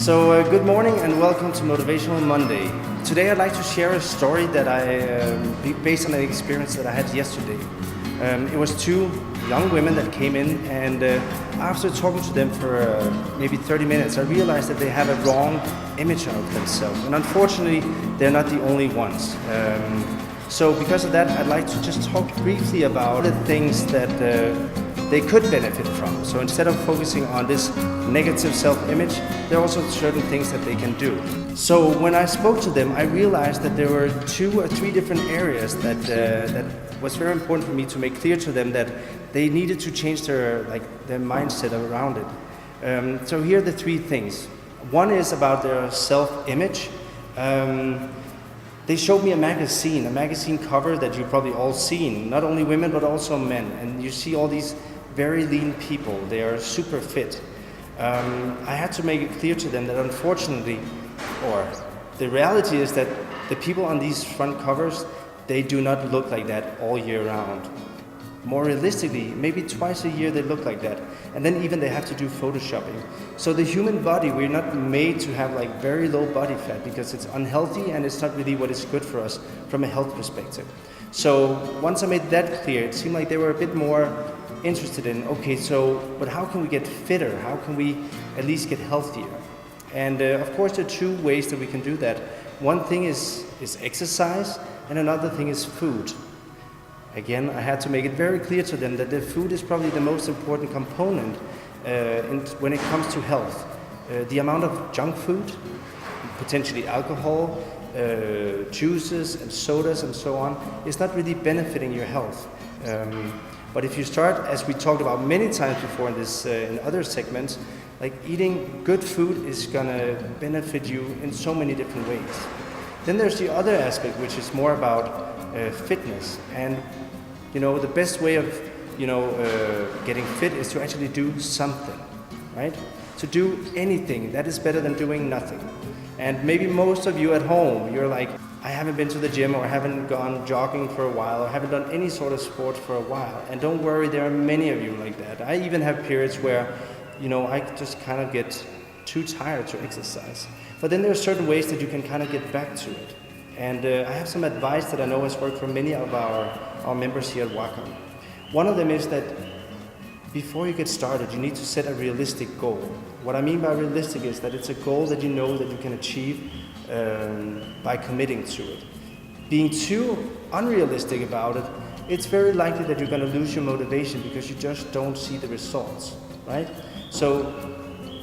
Good morning and welcome to Motivational Monday. Today I'd like to share a story that based on an experience that I had yesterday. It was two young women that came in, and after talking to them for maybe 30 minutes, I realized that they have a wrong image of themselves. And unfortunately, they're not the only ones. So because of that, I'd like to just talk briefly about the things that they could benefit from. So instead of focusing on this negative self-image, there are also certain things that they can do. So when I spoke to them, I realized that there were 2 or 3 different areas that was very important for me to make clear to them that they needed to change their mindset around it. So here are the 3 things. One is about their self-image. They showed me a magazine cover that you've probably all seen, not only women but also men, and you see all these very lean people. They are super fit. I had to make it clear to them that unfortunately, or the reality is that the people on these front covers, they do not look like that all year round. More realistically, maybe twice a year they look like that. And then even they have to do photoshopping. So the human body, we're not made to have very low body fat because it's unhealthy and it's not really what is good for us from a health perspective. So once I made that clear, it seemed like they were a bit more interested in, but how can we get fitter? How can we at least get healthier? And of course there are 2 ways that we can do that. One thing is exercise, and another thing is food. Again, I had to make it very clear to them that the food is probably the most important component when it comes to health. The amount of junk food, potentially alcohol, juices and sodas and so on, is not really benefiting your health. But if you start, as we talked about many times before in other segments, eating good food is gonna benefit you in so many different ways. Then there's the other aspect, which is more about fitness. And the best way of getting fit is to actually do something, right? To do anything, that is better than doing nothing. And maybe most of you at home, you're like, I haven't been to the gym, or haven't gone jogging for a while, or haven't done any sort of sport for a while. And don't worry, there are many of you like that. I even have periods where I just kind of get too tired to exercise. But then there are certain ways that you can kind of get back to it. And I have some advice that I know has worked for many of our members here at Wacom. One of them is that before you get started, you need to set a realistic goal. What I mean by realistic is that it's a goal that you know that you can achieve by committing to it. Being too unrealistic about it, it's very likely that you're going to lose your motivation because you just don't see the results, right? So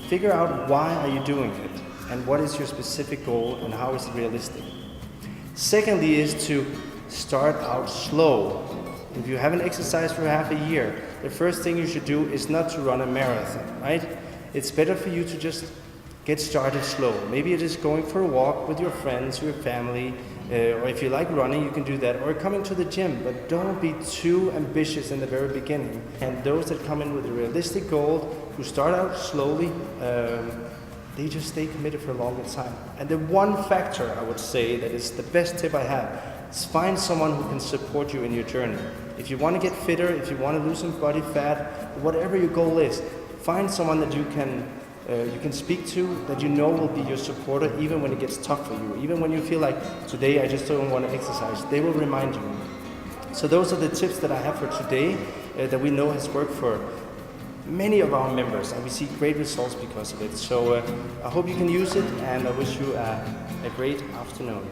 figure out why are you doing it, and what is your specific goal, and how is it realistic. Secondly is to start out slow. If you haven't exercised for half a year, the first thing you should do is not to run a marathon, right? It's better for you to just get started slow. Maybe it is going for a walk with your friends, your family, or if you like running, you can do that, or coming to the gym, but don't be too ambitious in the very beginning. And those that come in with a realistic goal, who start out slowly, they just stay committed for a longer time. And the one factor I would say that is the best tip I have is find someone who can support you in your journey. If you want to get fitter, if you want to lose some body fat, whatever your goal is, find someone that you can speak to, that will be your supporter even when it gets tough for you. Even when you feel like, today I just don't want to exercise, they will remind you. So those are the tips that I have for today that we know has worked for many of our members, and we see great results because of it. So I hope you can use it, and I wish you a great afternoon.